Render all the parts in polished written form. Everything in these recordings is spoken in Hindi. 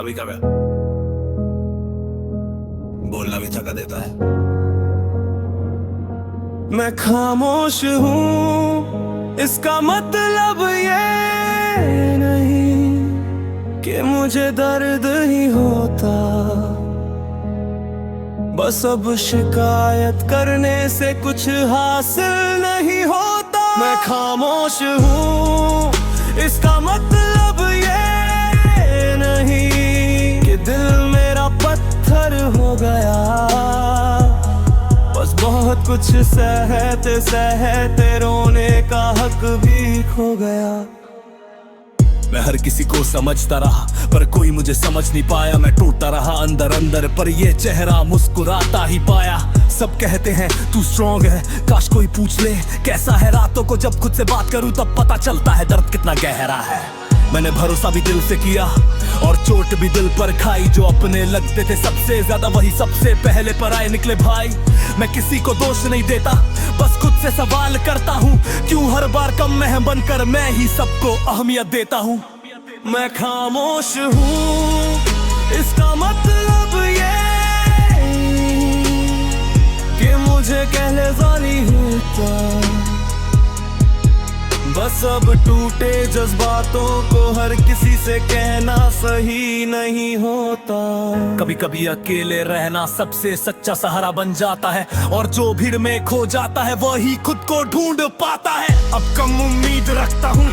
कभी कभी बोलना भी थका देता है। मैं खामोश हूँ इसका मतलब ये नहीं कि मुझे दर्द ही होता, बस अब शिकायत करने से कुछ हासिल नहीं होता। मैं खामोश हूँ इसका मतलब ये नहीं कि दिल मेरा पत्थर हो गया, बस बहुत कुछ सहते सहते रोने का हक भी खो गया। मैं हर किसी को समझता रहा पर कोई मुझे समझ नहीं पाया। मैं टूटता रहा अंदर अंदर पर ये चेहरा मुस्कुराता ही पाया। सब कहते हैं तू स्ट्रॉन्ग है, काश कोई पूछ ले कैसा है। रातों को जब खुद से बात करूं तब पता चलता है दर्द कितना गहरा है। मैंने भरोसा भी दिल से किया और चोट भी दिल पर खाई। जो अपने लगते थे सबसे ज्यादा वही सबसे पहले पराए निकले भाई। मैं किसी को दोष नहीं देता, बस खुद से सवाल करता हूँ, क्यों हर बार कम मैं बनकर मैं ही सबको अहमियत देता हूँ। मैं खामोश हूँ इसका मतलब ये कि मुझे कहले जारी होता, बस अब टूटे जज्बातों को हर किसी से कहना सही नहीं होता। कभी कभी अकेले रहना सबसे सच्चा सहारा बन जाता है और जो भीड़ में खो जाता है वही खुद को ढूंढ पाता है। अब कम उम्मीद रखता हूँ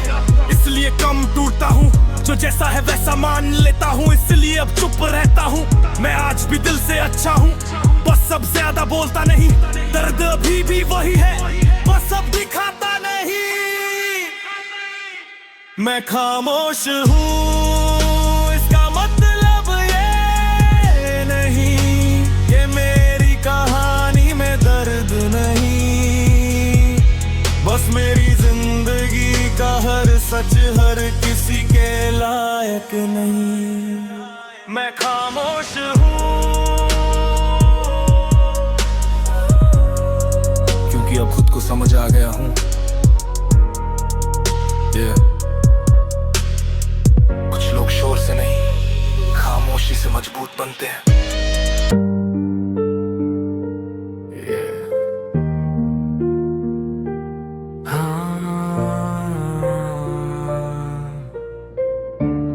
इसलिए कम टूटता हूँ, जो जैसा है वैसा मान लेता हूँ इसलिए अब चुप रहता हूँ। मैं आज भी दिल से अच्छा हूँ, बस अब ज्यादा बोलता नहीं। दर्द अभी भी वही है, बस अब दिखाता नहीं। मैं खामोश हूँ इसका मतलब ये नहीं कि मेरी कहानी में दर्द नहीं, बस मेरी जिंदगी का हर सच हर किसी के लायक नहीं। मैं खामोश हूँ क्योंकि अब खुद को समझ आ गया हूँ। कुछ लोग शोर से नहीं खामोशी से मजबूत बनते हैं।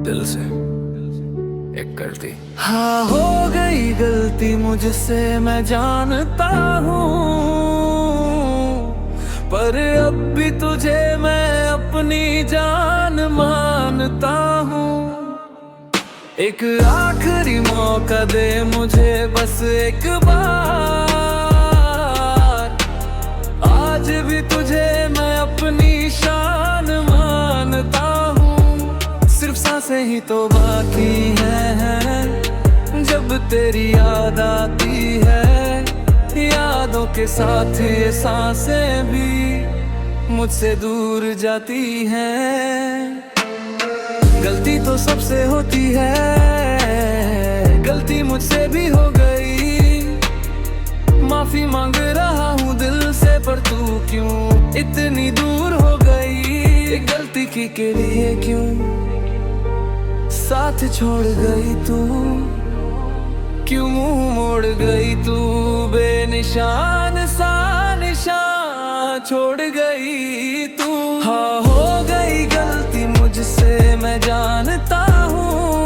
दिल से एक गलती हाँ हो गई गलती मुझसे मैं जानता हूँ, पर अब भी तुझे मैं अपनी जान मानता हूँ। एक आखिरी मौका दे मुझे बस एक बार, आज भी तुझे मैं अपनी शान मानता हूँ। सिर्फ सांसें ही तो बाकी है जब तेरी याद आती है, यादों के साथ ये सांसें भी मुझसे दूर जाती हैं। गलती तो सबसे होती है, गलती मुझसे भी हो गई। माफी मांग रहा हूँ दिल से, पर तू क्यों इतनी दूर हो गई। गलती की के लिए क्यों साथ छोड़ गई तू, क्यों मुंह मोड़ गई तू। बेनिशान सा निशान छोड़ गई तू। हाँ हो गई गलती मुझसे मैं जानता हूँ,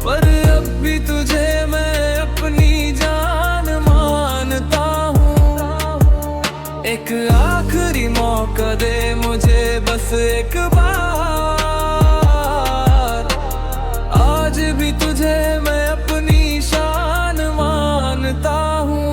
पर अब भी तुझे मैं अपनी जान मानता हूँ। एक आखिरी मौका दे मुझे बस एक बार, आज भी तुझे मैं अपनी शान मानता हूँ।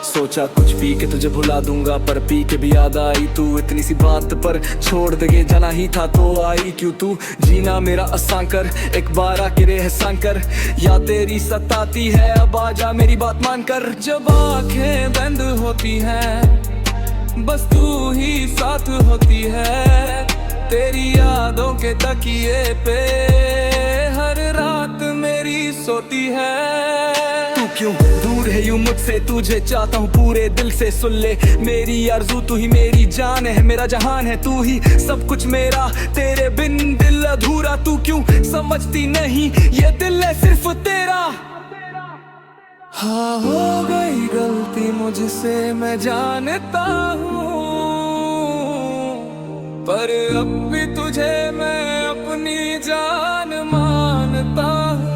सोचा कुछ पी के तुझे भुला दूंगा, पर पी के भी याद आई तू। इतनी सी बात पर छोड़ दे जाना ही था तो आई क्यों तू। जीना मेरा आसान कर, एक बार आके रह सांकर, या तेरी सताती है अब आजा मेरी बात मान कर। जब आंखें बंद होती हैं बस तू ही साथ होती है, तेरी यादों के तकिए पे हर रात मेरी सोती है। तू क्यों दूर है यूं मुझसे, तुझे चाहता हूँ पूरे दिल से। सुन ले मेरी आरज़ू, तू ही मेरी जान है, मेरा जहान है तू ही सब कुछ मेरा, तेरे बिन दिल अधूरा। तू क्यों समझती नहीं, ये दिल है सिर्फ तेरा। हाँ हो गई गलती मुझसे मैं जानता हूँ, पर अब भी तुझे मैं अपनी जान मानता हूँ।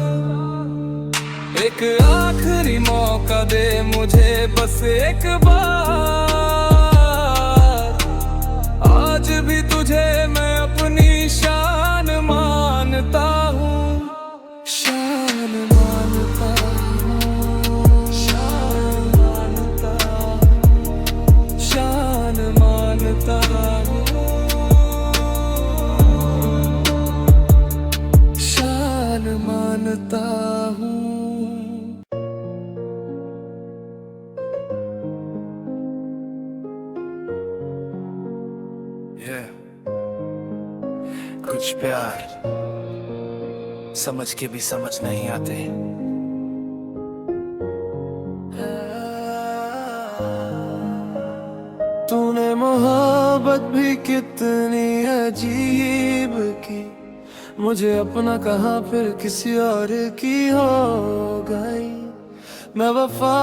एक आखिरी मौका दे मुझे बस एक बार, आज भी तुझे मैं अपनी शान मानता हूँ। शान मानता हूँ, शान मानता हूँ, शान मानता हूँ, शान मानता हूँ। कुछ प्यार समझ के भी समझ नहीं आते। तूने मोहब्बत भी कितनी अजीब की, मुझे अपना कहा फिर किसी और की हो गई। मैं वफा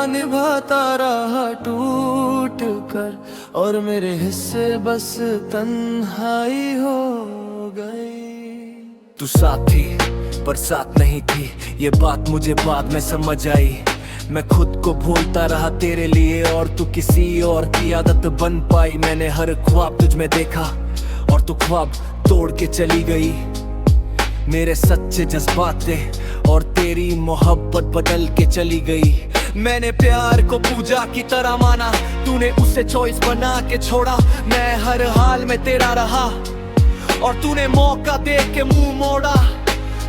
निभाता रहा टूट कर, और मेरे हिस्से बस तन्हाई हो गई। तू साथ थी पर साथ नहीं थी, ये बात मुझे बाद में समझ आई। मैं खुद को भूलता रहा तेरे लिए, और तू किसी और की आदत बन पाई। मैंने हर ख्वाब तुझ में देखा और तू ख्वाब तोड़ के चली गई। मेरे सच्चे जज्बात थे और तेरी मोहब्बत बदल के चली गई। मैंने प्यार को पूजा की तरह माना, तूने उसे चॉइस बना के छोड़ा। मैं हर हाल में तेरा रहा और तूने मौका दे के मुंह मोड़ा।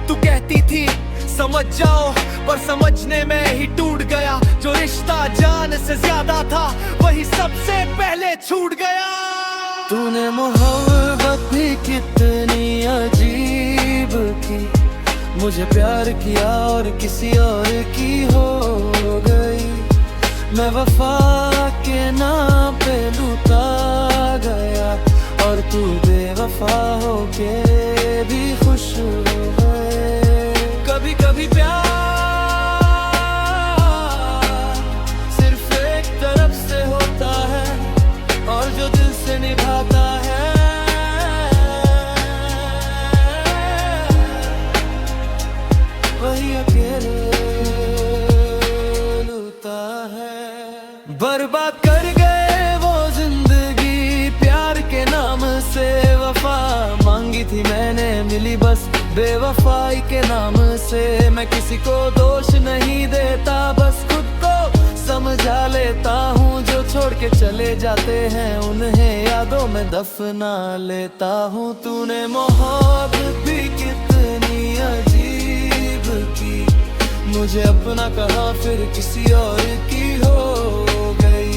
तू कहती थी समझ जाओ, पर समझने में ही टूट गया। जो रिश्ता जान से ज्यादा था वही सबसे पहले छूट गया। तूने मोहब्बत भी कितनी अजीब की, मुझे प्यार किया और किसी और की हो गई। मैं वफा के नाम पे लूटा गया, और तू बेवफा होके भी खुश हो गए। कभी कभी प्यार सिर्फ एक तरफ से होता है, और जो दिल से निभाता है वही अकेले लूटा है। बर्बाद कर गए वो जिंदगी प्यार के नाम से। वफा मांगी थी मैंने, मिली बस बेवफाई के नाम से। मैं किसी को दोष नहीं देता, बस खुद को समझा लेता हूँ। जो छोड़ के चले जाते हैं उन्हें यादों में दफना लेता हूँ। तूने मोहब्बत भी कितनी अजीब की, मुझे अपना कहा फिर किसी और की हो गई।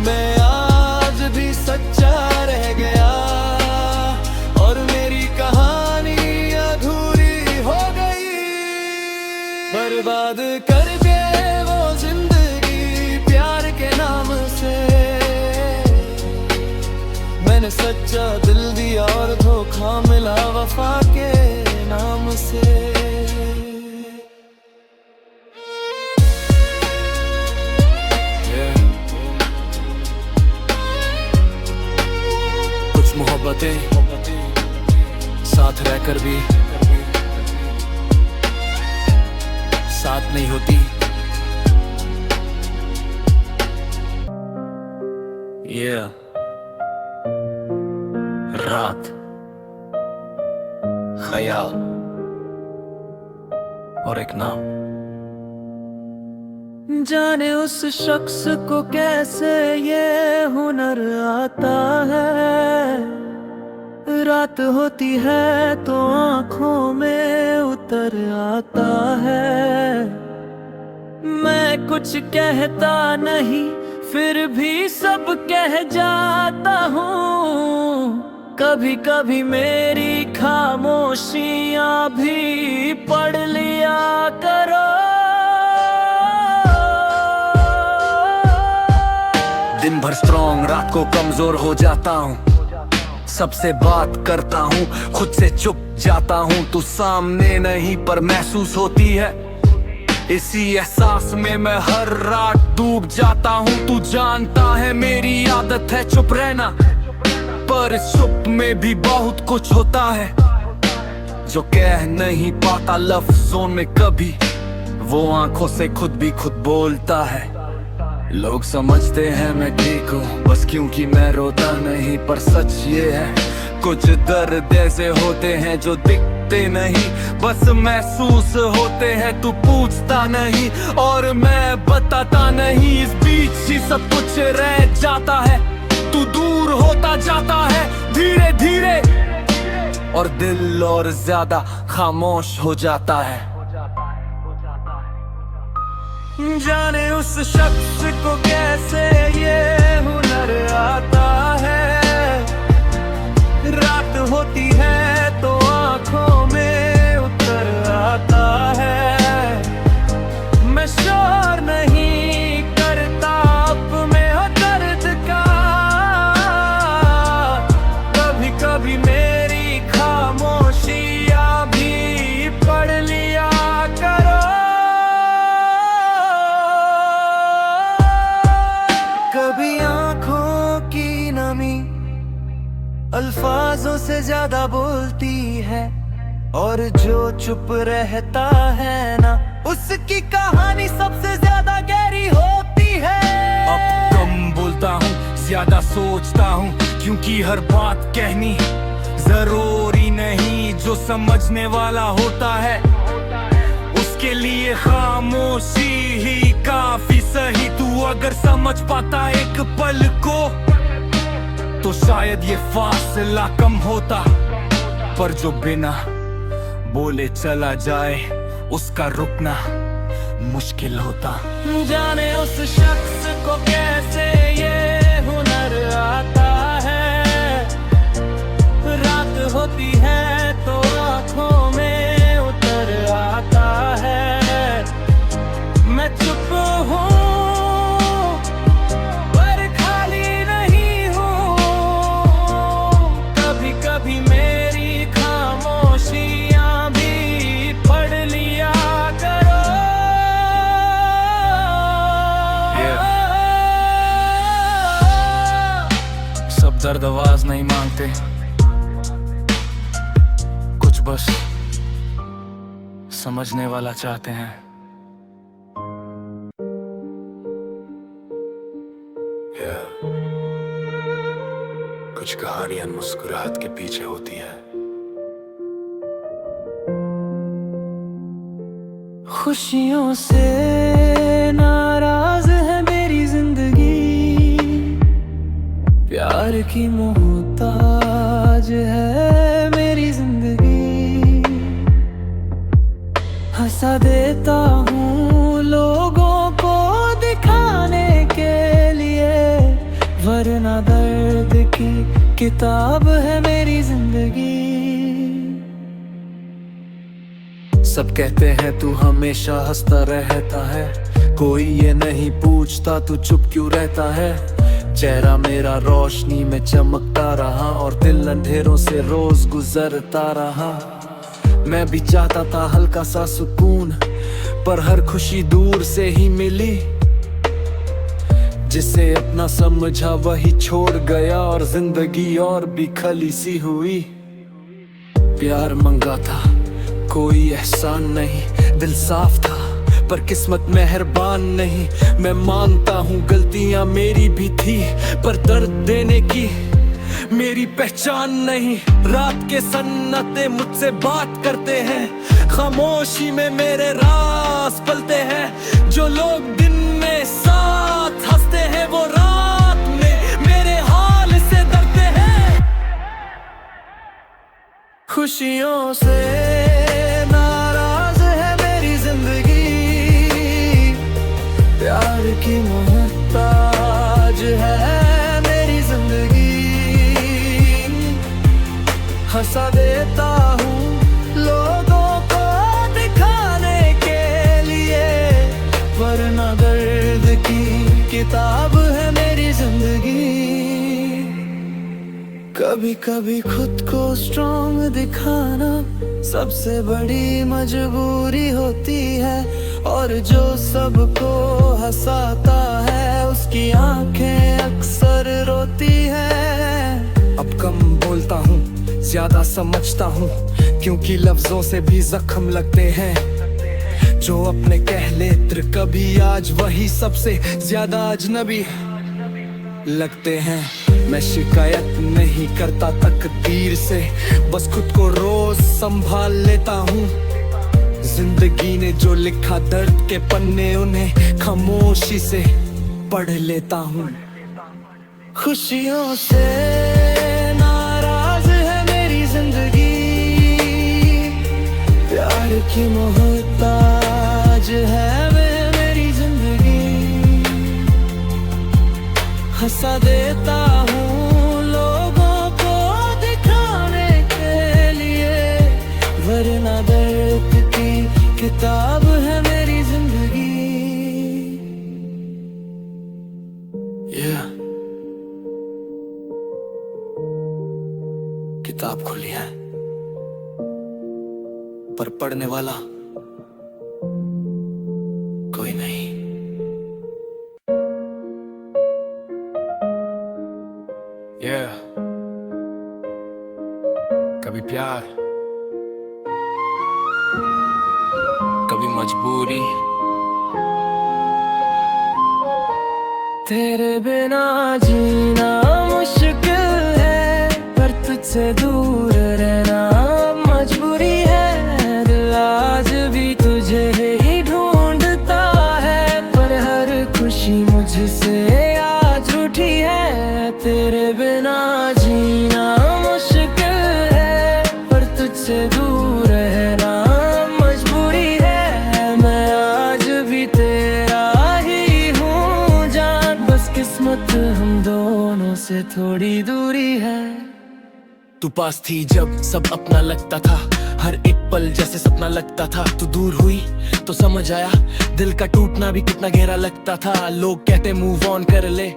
मैं आज भी सच्चा रह गया, और मेरी कहानी अधूरी हो गई। बर्बाद कर दे वो जिंदगी प्यार के नाम से। मैंने सच्चा दिल दिया और धोखा मिला वफा के नाम से। कुछ मोहब्बतें साथ रहकर भी साथ नहीं होती। रात, ख्याल और एक नाम। जाने उस शख्स को कैसे ये हुनर आता है, रात होती है तो आंखों में उतर आता है। मैं कुछ कहता नहीं फिर भी सब कह जाता हूँ। कभी कभी मेरी खामोशियाँ भी पढ़ लिया करो। दिन भर स्ट्रॉन्ग, रात को कमजोर हो जाता हूँ। सबसे बात करता हूँ, खुद से चुप जाता हूँ। तू सामने नहीं पर महसूस होती है, इसी एहसास में मैं हर रात डूब जाता हूँ। तू जानता है मेरी आदत है चुप रहना, पर इस चुप में भी बहुत कुछ होता है जो कह नहीं पाता लफ्जों में कभी। वो आंखों से खुद भी खुद बोलता है। लोग समझते हैं मैं ठीक हूँ बस क्योंकि मैं रोता नहीं, पर सच ये है कुछ दर्द ऐसे होते हैं जो दिखते नहीं, बस महसूस होते हैं। तू पूछता नहीं और मैं बताता नहीं, इस बीच ही सब कुछ रह जाता है। तू दूर होता जाता है धीरे धीरे, और दिल और ज्यादा खामोश हो जाता है। जाने उस शख्स को कैसे ये हुनर आता है, रात होती है तो आंखों में उतर आता है। मैं शोर नहीं करता अब मैं हो दर्द का, कभी कभी मेरी खामोशियां भी पढ़ लिया करो। कभी आंखों की नमी अल्फाजों से ज्यादा बोलती है, और जो चुप रहता है ना उसकी कहानी सबसे ज्यादा गहरी होती है। अब कम बोलता हूँ, ज्यादा सोचता हूँ, क्योंकि हर बात कहनी जरूरी नहीं। जो समझने वाला होता है उसके लिए खामोशी ही काफी सही। तू अगर समझ पाता एक पल को तो शायद ये फासला कम होता, पर जो बिना बोले चला जाए उसका रुकना मुश्किल होता। जाने उस शख्स को कैसे ये हुनर आता है, रात होती है तो आंखों में उतर आता है। मैं चुप हूँ पर खाली नहीं हूँ, कभी कभी मेरी खामोशियां भी पढ़ लिया करो। सब दर्द आवाज नहीं मांगते, कुछ बस समझने वाला चाहते हैं। कुछ कहानियां मुस्कुराहट के पीछे होती है। खुशियों से नाराज है मेरी जिंदगी, प्यार की मोहताज है मेरी जिंदगी। हंसा देता हूँ लोगों को दिखाने के लिए, वरना दर्द की किताब है मेरी जिंदगी। सब कहते हैं तू हमेशा हंसता रहता है, कोई ये नहीं पूछता तू चुप क्यों रहता है। चेहरा मेरा रोशनी में चमकता रहा और दिल अंधेरों से रोज गुजरता रहा। मैं भी चाहता था हल्का सा सुकून, पर हर खुशी दूर से ही मिली। जिसे अपना समझा वही छोड़ गया और जिंदगी और भी खली सी हुई। प्यार मंगा था कोई एहसान नहीं, दिल साफ था पर किस्मत मेहरबान नहीं। मैं मानता हूँ गलतियाँ मेरी भी थी, पर दर्द देने की मेरी पहचान नहीं। रात के सन्नाटे मुझसे बात करते हैं, खामोशी में मेरे राज पलते हैं। जो लोग दिन में साथ हंसते हैं वो रात में मेरे हाल से डरते हैं। खुशियों से नाराज है मेरी जिंदगी, प्यार की मोहताज है मेरी जिंदगी। हंसा देता हूँ लोगों को दिखाने के लिए, वरना दर्द की किताब है मेरी जिंदगी। कभी कभी खुद को स्ट्रॉन्ग दिखाना सबसे बड़ी मजबूरी होती है, और जो सबको हंसाता है उसकी आंखें अक्सर रोती है। अब कम बोलता हूँ, ज्यादा समझता हूँ, क्योंकि लफ्जों से भी जख्म लगते हैं। जो अपने कह लेते कभी आज वही सबसे ज्यादा अजनबी लगते हैं। मैं शिकायत नहीं करता तकदीर से, बस खुद को रोज संभाल लेता हूँ। जिंदगी ने जो लिखा दर्द के पन्ने उन्हें खामोशी से पढ़ लेता हूँ। खुशियों से नाराज है मेरी जिंदगी, प्यार की मोहताज है मेरी जिंदगी। हंसा देता हूँ लोगों को दिखाने के लिए, वरना दर्द की किताब है मेरी जिंदगी। किताब खुली है पर पढ़ने वाला कोई नहीं। कभी प्यार, कभी मजबूरी, तेरे बिना जीना मुश्किल है, पर तुझसे दूर रहना मजबूरी है। दिल आज भी तुझे ही ढूंढता है, पर हर खुशी मुझसे आज रूठी है। तेरे बिना जीना मुश्किल है, पर तुझसे दूर रहना मजबूरी है। मैं आज भी तेरा ही हूँ जान, बस किस्मत हम दोनों से थोड़ी दूरी है। तू पास थी जब सब अपना लगता था, हर एक पल जैसे सपना लगता था। तू दूर हुई तो समझ आया दिल का टूटना भी कितना गहरा लगता था। लोग कहते मूव ऑन कर ले,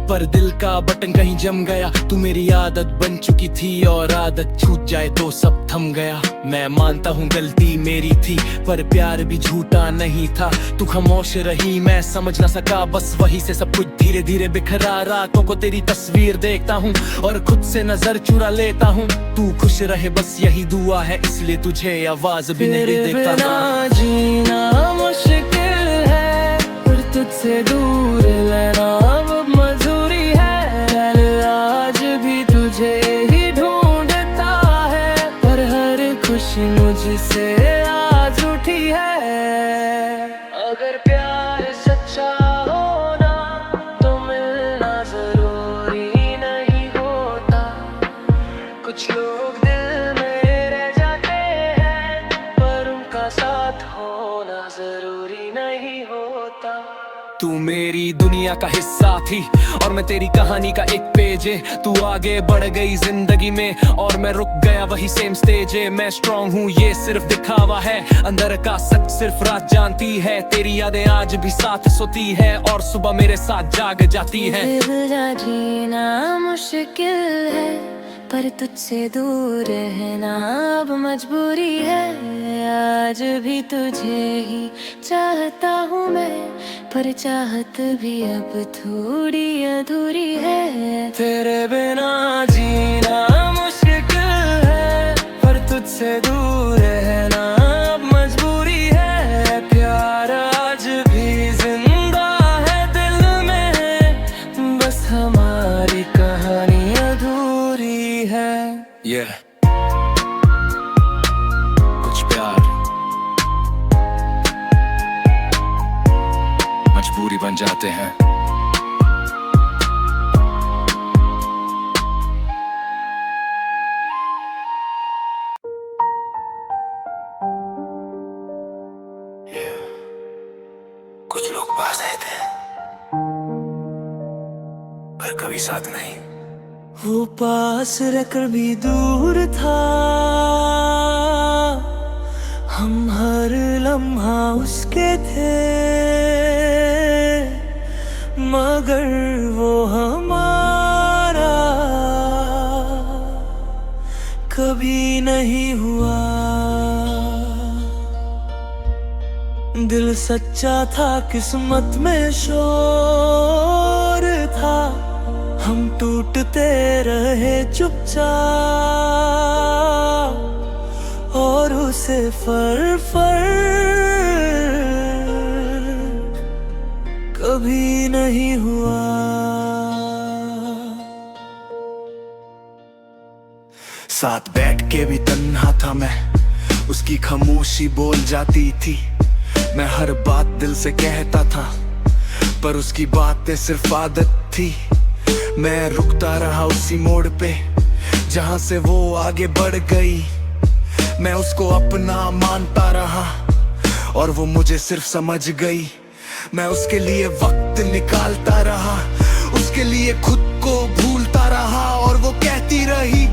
पर दिल का बटन कहीं जम गया। तू मेरी आदत बन चुकी थी, और आदत छूट जाए तो सब थम गया। मैं मानता हूँ गलती मेरी थी, पर प्यार भी झूठा नहीं था। तू खामोश रही, मैं समझ ना सका, बस वही से सब कुछ धीरे धीरे बिखरा। रातों को तेरी तस्वीर देखता हूँ और खुद से नजर चुरा लेता हूँ। तू खुश रहे बस यही दुआ है, इसलिए तुझे आवाज भी नहीं देखता था। जीना मुश्किल है, पर तुझसे दूर रहना मजबूरी है। आज भी तुझे ही ढूंढता है, पर हर खुशी मुझसे आज उठी है। अगर प्यार सच्चा होना तो मिलना जरूरी नहीं होता। कुछ लोग दिल में रह जाते हैं, पर उनका साथ होना जरूरी नहीं होता। तू मेरी दुनिया का हिस्सा थी, और मैं तेरी कहानी का एक पेज है। तू आगे बढ़ गई जिंदगी में, और मैं रुक गया वही सेम स्टेज है। मैं स्ट्रॉन्ग हूँ ये सिर्फ दिखावा है, अंदर का सच सिर्फ रात जानती है। तेरी यादें आज भी साथ सोती है, और सुबह मेरे साथ जाग जाती है। जीना मुश्किल है, पर तुझसे दूर रहना अब मजबूरी है। आज भी तुझे ही चाहता हूँ मैं, पर चाहत भी अब थोड़ी अधूरी है। तेरे बिना जीना मुश्किल है, पर तुझसे दूर रहना अब मजबूरी है। प्यार आज भी जिंदा है दिल में, बस हमारी कहानी अधूरी है। कुछ प्यार मजबूरी बन जाते हैं। कुछ लोग पास आए थे, पर कभी साथ नहीं। वो पास रहकर भी दूर था, हम हर लम्हा उसके थे, मगर वो हमारा नहीं हुआ। दिल सच्चा था, किस्मत में शोर था, हम टूटते रहे चुपचाप और उसे फर कभी नहीं हुआ। साथ बैठ के भी तन्हा था मैं, उसकी खामोशी बोल जाती थी। मैं हर बात दिल से कहता था, पर उसकी बातें सिर्फ आदत थी। मैं रुकता रहा उसी मोड़ पे जहां से वो आगे बढ़ गई। मैं उसको अपना मानता रहा और वो मुझे सिर्फ समझ गई। मैं उसके लिए वक्त निकालता रहा, उसके लिए खुद को भूलता रहा, और वो कहती रही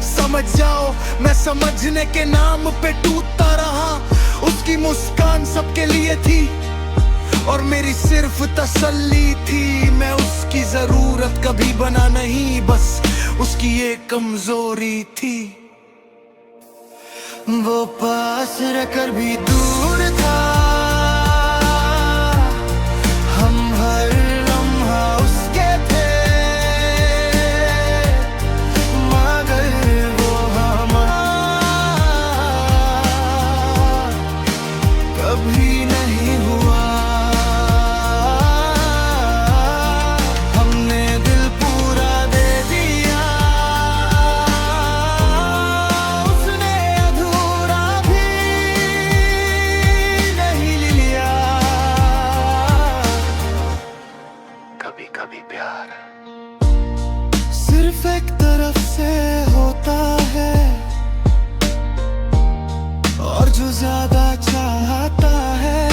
समझ जाओ। मैं समझने के नाम पे टूटता रहा। उसकी मुस्कान सबके लिए थी और मेरी सिर्फ तसल्ली थी। मैं उसकी जरूरत कभी बना नहीं, बस उसकी एक कमजोरी थी। वो पास रहकर भी दूर था, हम हर लम्हा उसके थे, मगर वो हमारा कभी नहीं हुआ। हमने दिल पूरा दे दिया, उसने अधूरा भी नहीं लिया। कभी कभी प्यार सिर्फ एक तरफ से होता है, और जो ज्यादा चाहता है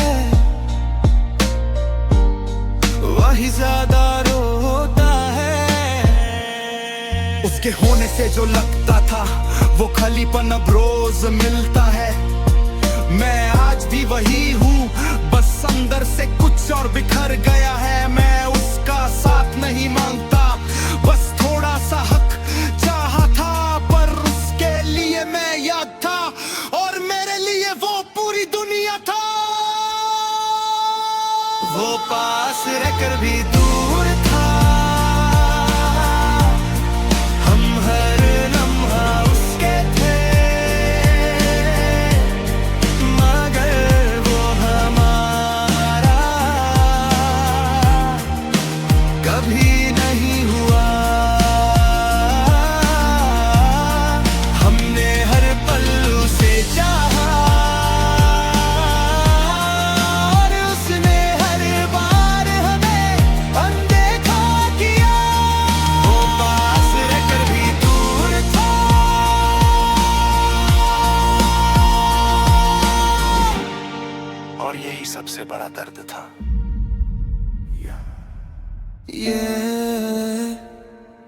वही ज्यादा रोता है। उसके होने से जो लगता था वो खालीपन अब रोज मिलता है। मैं आज भी वही हूँ, बस अंदर से कुछ और बिखर गया है। मैं उसका साथ नहीं मांगता, बस थोड़ा सा हक चाहा था, पर उसके लिए मैं याद था और मेरे लिए वो पूरी दुनिया था। वो पास रहकर भी दूर था, हम हर लम्हा उसके थे, मगर वो हमारा कभी नहीं हुआ। हमने हर पल उसे चाहा और उसने हर बार हमें अनदेखा किया। वो पास रहकर भी दूर था, और यही सबसे बड़ा दर्द था। ये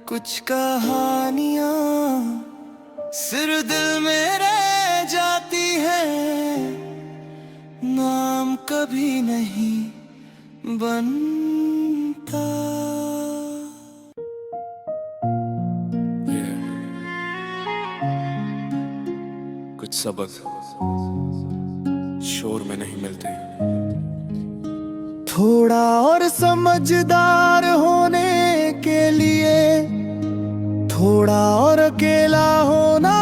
कुछ कहानियां सिर्फ दिल में रह जाती हैं, नाम कभी नहीं बनता। कुछ सबक शोर में नहीं मिलते। थोड़ा और समझदार होने के लिए थोड़ा और अकेला होना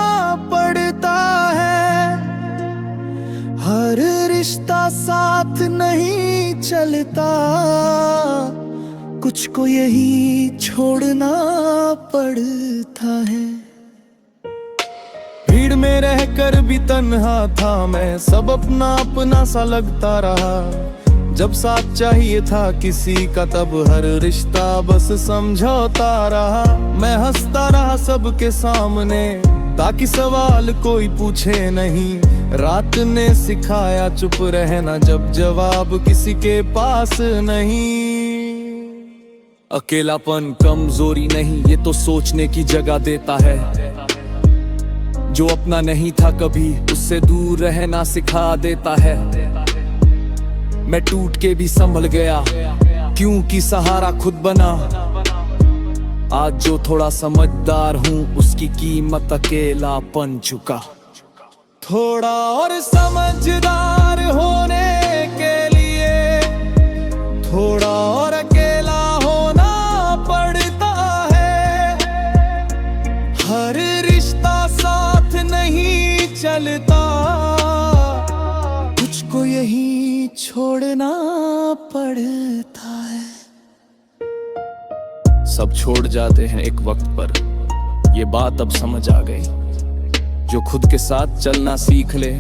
पड़ता है। हर रिश्ता साथ नहीं चलता, कुछ को यही छोड़ना पड़ता है। भीड़ में रहकर भी तन्हा था मैं, सब अपना अपना सा लगता रहा। जब साथ चाहिए था किसी का तब हर रिश्ता बस समझौता रहा। मैं हंसता रहा सबके सामने ताकि सवाल कोई पूछे नहीं। रात ने सिखाया चुप रहना जब जवाब किसी के पास नहीं। अकेलापन कमजोरी नहीं, ये तो सोचने की जगह देता है। जो अपना नहीं था कभी उससे दूर रहना सिखा देता है। मैं टूट के भी संभल गया क्योंकि सहारा खुद बना। आज जो थोड़ा समझदार हूँ उसकी कीमत अकेलापन चुका। थोड़ा और समझदार होने के लिए थोड़ा और अकेला होना पड़ता है। हर रिश्ता साथ नहीं चलता, कुछ को यही छोड़ना पड़ता है। सब छोड़ जाते हैं एक वक्त पर, ये बात अब समझ आ गई। जो खुद के साथ चलना सीख ले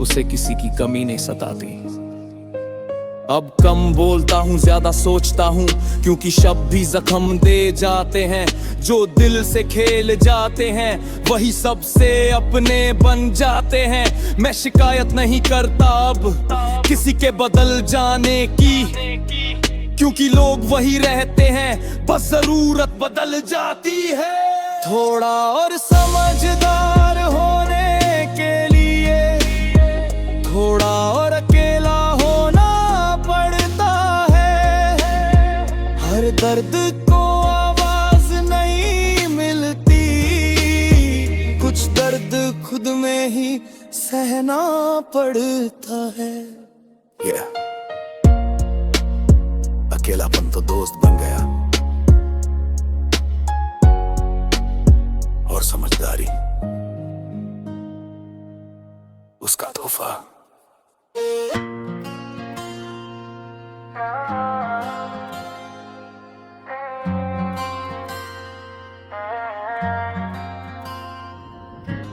उसे किसी की कमी नहीं सताती। अब कम बोलता हूँ ज्यादा सोचता हूँ, क्योंकि शब्द भी जख्म दे जाते हैं। जो दिल से खेल जाते हैं वही सबसे अपने बन जाते हैं। मैं शिकायत नहीं करता अब किसी के बदल जाने की, क्योंकि लोग वही रहते हैं, बस जरूरत बदल जाती है। थोड़ा और समझदार होने के लिए थोड़ा और अकेला होना पड़ता है। हर दर्द को आवाज नहीं मिलती, कुछ दर्द खुद में ही सहना पड़ता है। अकेलापन तो दोस्त बन गया और समझदारी उसका तोहफा।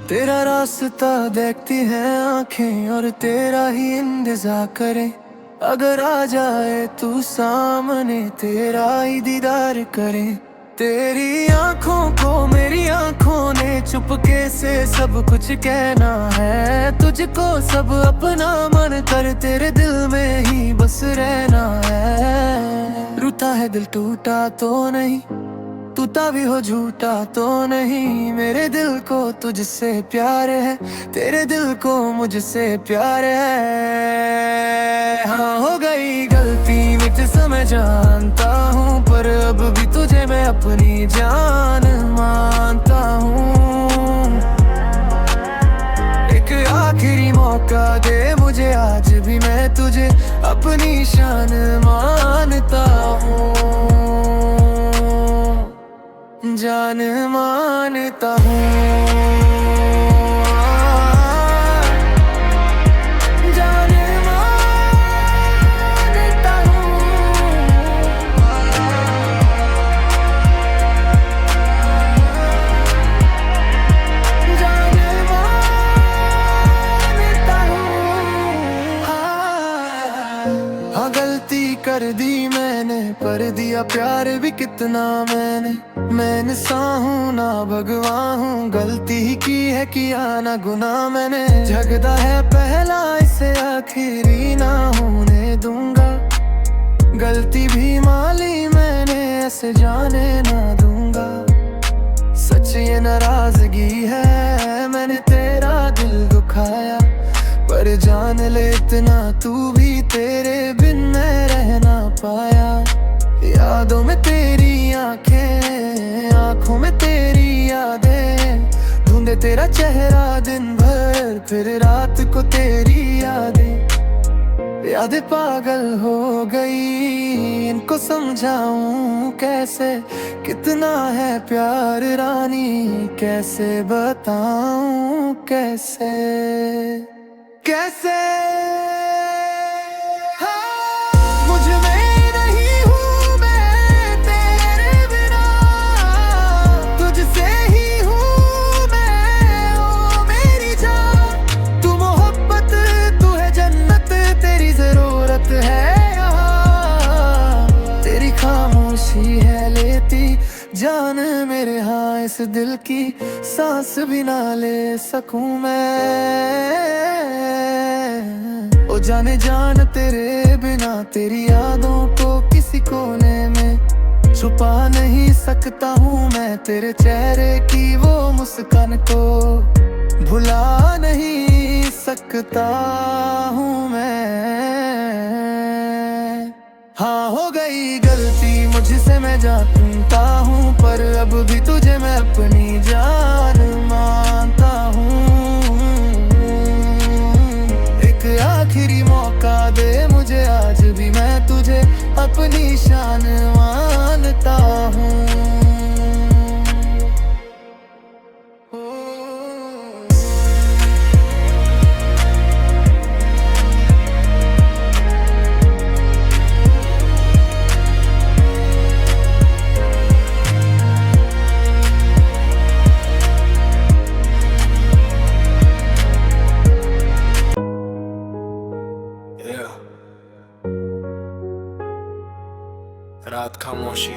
तेरा रास्ता देखती हैं आंखें और तेरा ही इंतजार करें। अगर आ जाए तू सामने तेरा ही दीदार करें। तेरी आंखों को मेरी आंखों ने चुपके से सब कुछ कहना है। तुझको सब अपना मन कर तेरे दिल में ही बस रहना है। रूठा है दिल टूटा तो नहीं, टूटा भी हो झूठा तो नहीं। मेरे दिल को तुझसे प्यार है, तेरे दिल को मुझसे प्यार है। हाँ हो गई गलती मुझसे मैं जानता हूँ, पर अब भी तुझे मैं अपनी जान मानता हूँ। एक आखिरी मौका दे मुझे, आज भी मैं तुझे अपनी शान मानता हूँ, जान मानता हूँ, जान मानता हूँ, जान मानता हूँ। हाँ गलती कर दी मैंने, पर दिया प्यार भी कितना मैंने इंसान हूँ ना भगवान हूँ। गलती ही की है किया ना गुनाह मैंने। झगड़ा है पहला इसे आखिरी ना होने दूंगा। गलती भी माली मैंने ऐसे जाने ना दूंगा। सच ये नाराजगी है मैंने तेरा दिल दुखाया, पर जान ले इतना तू भी तेरे बिन मैं रह ना पाया। यादों में तेरी आंखें, आंखों में तेरी यादें, ढूंढे तेरा चेहरा दिन भर, फिर रात को तेरी यादें पागल हो गई। इनको समझाऊं कैसे कितना है प्यार रानी, कैसे बताऊं कैसे कैसे। जान मेरे हाँ इस दिल की सांस भी ना ले सकूं मैं। ओ जाने जान तेरे बिना तेरी यादों को किसी कोने में छुपा नहीं सकता हूँ मैं। तेरे चेहरे की वो मुस्कान को भुला नहीं सकता हूँ मैं। हाँ हो गई गलती मुझसे मैं जानता हूँ, पर अब भी तुझे मैं अपनी जान मानता हूँ। खामोशी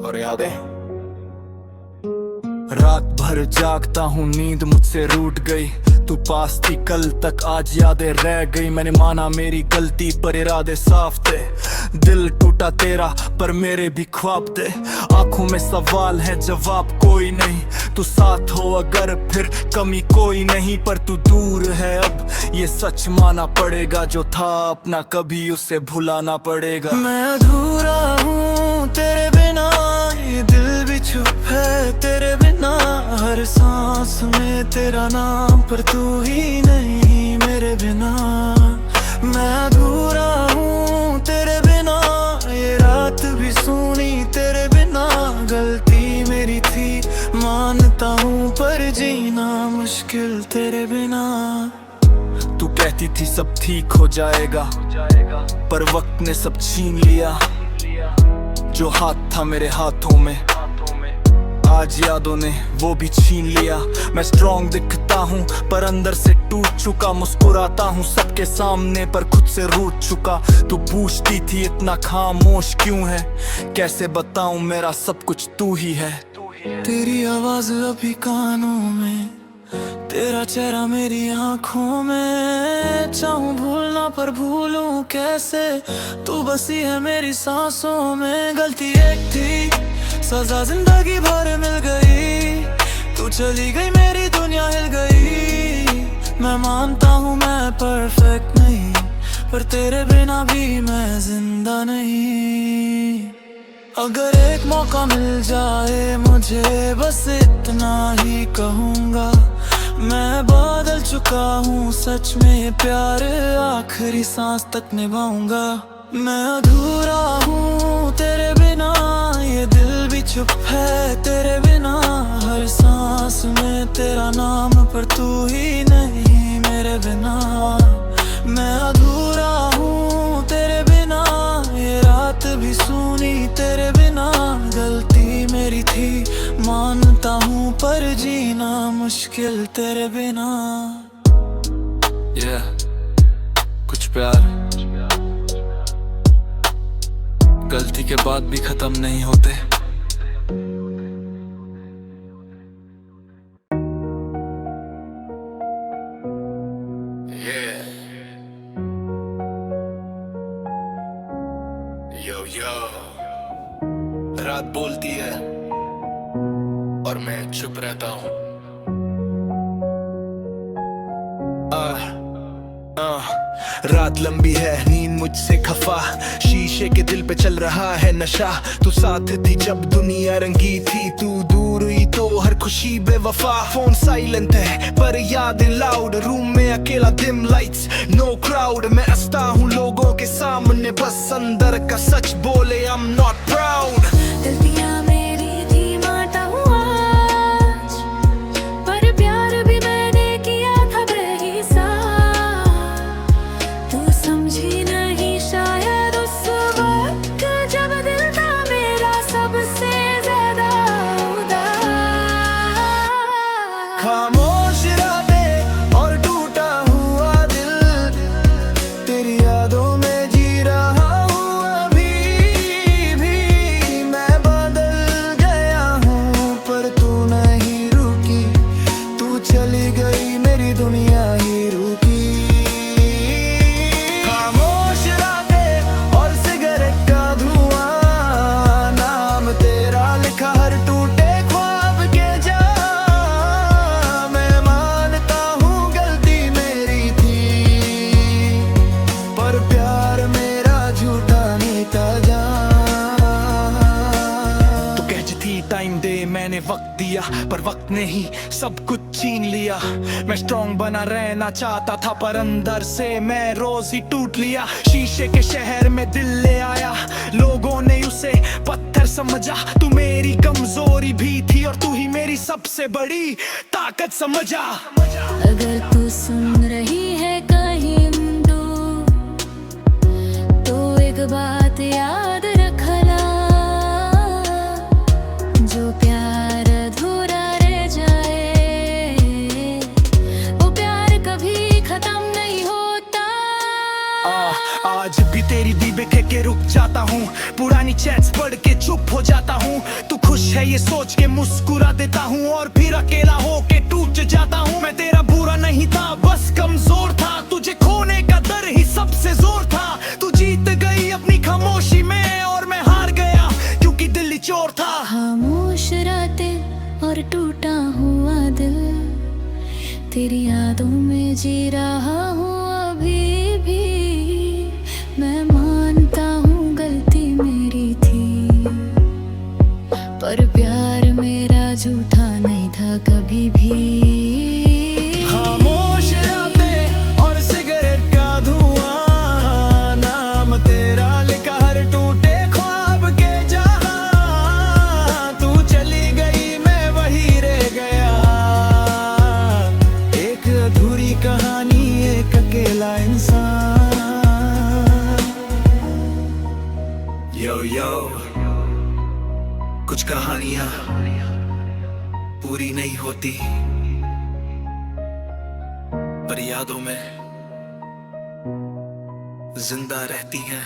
और यादें। रात भर जागता हूँ, नींद मुझसे रूठ गई। तू पास थी कल तक, आज यादें रह गई। मैंने माना मेरी गलती, पर इरादे साफ थे। दिल टूटा तेरा, पर मेरे भी ख्वाब थे। आंखों में सवाल है, जवाब कोई नहीं। तू साथ हो अगर, फिर कमी कोई नहीं। पर तू दूर है अब, ये सच माना पड़ेगा। जो था अपना, कभी उसे भुलाना पड़ेगा। मैं अधूरा हूँ तेरे बिना, ये दिल भी चुप है तेरे बिना। हर सांस में तेरा नाम, पर तू ही नहीं मेरे बिना। मैं अधूरा हूँ तेरे बिना, ये रात भी सुनी तेरे बिना। गलती मेरी थी मानता हूँ, पर जीना मुश्किल तेरे बिना। तू कहती थी सब ठीक हो जाएगा, पर वक्त ने सब छीन लिया। जो हाथ था मेरे हाथों में, आज यादों ने वो भी छीन लिया। मैं स्ट्रॉन्ग दिखता हूँ, पर अंदर से टूट चुका। मुस्कुराता हूँ सबके सामने, पर खुद से रूठ चुका। तू पूछती थी इतना खामोश क्यों है, कैसे बताऊं मेरा सब कुछ तू ही है। तेरी आवाज अभी कानों में, तेरा चेहरा मेरी आंखों में। चाहूं भूलना पर भूलूं कैसे, तू बसी है मेरी सांसों में। गलती एक थी, सजा जिंदगी भर मिल गई। तू चली गई, मेरी दुनिया हिल गई। मैं मानता हूँ मैं परफेक्ट नहीं, पर तेरे बिना भी मैं जिंदा नहीं। अगर एक मौका मिल जाए मुझे, बस इतना ही कहूँगा। मैं बदल चुका हूँ सच में, प्यार आखिरी सांस तक निभाऊंगा। मैं अधूरा हूँ तेरे बिना, ये दिल भी चुप है तेरे बिना। हर सांस में तेरा नाम, पर तू ही नहीं मेरे बिना। मैं अधूरा हूँ तेरे बिना, ये रात भी सुनी तेरे बिना। गलती मेरी थी मानता हूँ, पर जीना मुश्किल तेरे बिना। कुछ प्यार गलती के बाद भी खत्म नहीं होते। रात बोलती है और मैं चुप रहता हूँ। रात लंबी है, नींद मुझसे खफा। शीशे के दिल पे चल रहा है नशा। तू साथ थी जब दुनिया रंगी थी, तू दूर हुई तो हर खुशी बेवफा। फोन साइलेंट है पर यादें लाउड, रूम में अकेला डिम लाइट्स नो क्राउड। मैं हंसता हूँ लोगों के सामने, बस अंदर का सच बोले I'm not proud। गलतियाँ मेरी थी मानता हूँ आज, पर प्यार भी मैंने किया था बेहिसाब। तू समझी नहीं शायद उस वक्त, जब दिल था मेरा सबसे ज्यादा उदास। खामोश रातें और टूटा हुआ दिल, तेरी यादों में जी रहा हूँ अभी भी। मैं बदल गया हूँ, पर तू नहीं रुकी। तू चली गई, मेरी दुनिया ही रुकी। खामोश रातें और सिगरेट का धुआं, नाम तेरा लिखा हर टूटे ख्वाब के जा। मैं मानता हूँ गलती मेरी थी, पर प्यार मेरा झूठा नहीं था जान। तू कहती थी टाइम दे, मैंने वक्त दिया, पर वक्त ने ही सब कुछ छीन लिया। मैं स्ट्रॉन्ग बना रहना चाहता था, पर अंदर से मैं रोज ही टूट लिया। शीशे के शहर में दिल ले आया, लोगों ने उसे पत्थर समझा। तू मेरी कमजोरी भी थी, और तू ही मेरी सबसे बड़ी ताकत समझा। अगर तू सुन रही है कहीं दूर, तो एक बात याद रखना, जो प्यार अधूरा रह जाए, वो प्यार कभी खत्म नहीं होता। आज भी तेरी दी बिखे के रुक जा। हूँ। तू खुश है ये सोच के मुस्कुरा देता हूँ, और फिर अकेला हो के टूट जाता हूँ। मैं तेरा बुरा नहीं था, बस कमजोर था। तुझे खोने का डर ही सबसे जोर था। तू जीत गई अपनी खामोशी में, और मैं हार गया क्योंकि दिल ही चोर था। खामोश रातें और टूटा हुआ दिल, तेरी यादों में जी रहा हूँ अभी भी। मैं मानता हूँ गलती मेरी थी, पर प्यार मेरा झूठा नहीं था कभी भी। खामोश रातें और सिगरेट का धुआं, नाम तेरा लिखा हर टूटे ख्वाब के जहां। तू चली गई मैं वही रह गया, एक अधूरी कहानी, एक अकेला इंसान। यो कुछ कहानियां पूरी नहीं होती, पर यादों में जिंदा रहती हैं।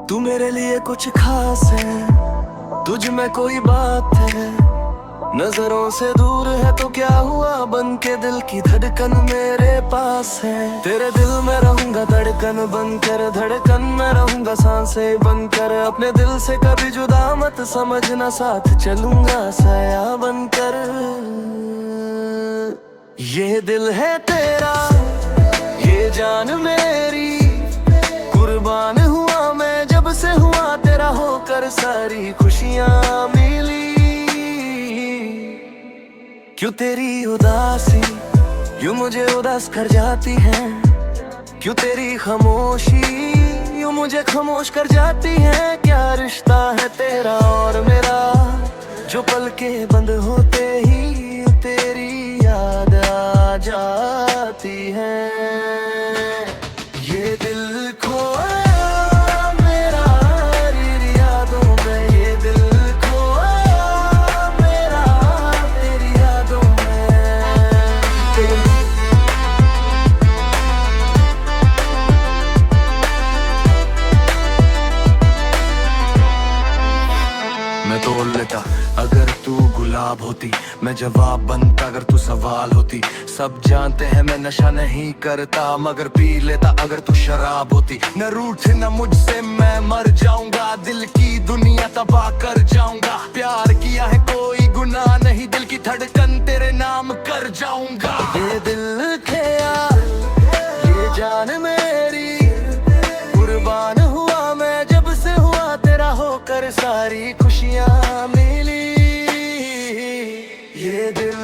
तू मेरे लिए कुछ खास है, तुझ में कोई बात है। नजरों से दूर है तो क्या हुआ, बन के दिल की धड़कन मेरे पास है। तेरे दिल में रहूंगा धड़कन बनकर, धड़कन में रहूंगा सांसें बनकर। अपने दिल से कभी जुदा मत समझना, साथ चलूंगा साया बनकर। ये दिल है तेरा, ये जान मेरी, कुर्बान हुआ मैं जब से हुआ तेरा होकर। सारी खुशियां मिली, क्यों तेरी उदासी यूं मुझे उदास कर जाती है। क्यों तेरी खामोशी यूं मुझे खामोश कर जाती है। क्या रिश्ता है तेरा और मेरा, जो पल के बंद होते ही तेरी याद आ जाती है। ये दिल खोया मेरा तेरी यादों में, ये दिल खोया मेरा तेरी यादों में। मैं तोड़ लेता अगर तू गुलाब होती, मैं जवाब बनता अगर तू सवाल होती। सब जानते हैं मैं नशा नहीं करता, मगर पी लेता अगर तू शराब होती। न रूठ न मुझसे मैं मर जाऊंगा, दिल की दुनिया तबाह कर जाऊंगा। प्यार किया है कोई गुनाह नहीं, दिल की धड़कन तेरे नाम कर जाऊंगा। ये दिल खेया, ये जान मेरी, कुर्बान हुआ मैं जब से हुआ तेरा होकर। सारी खुशियां मिली, ये दिल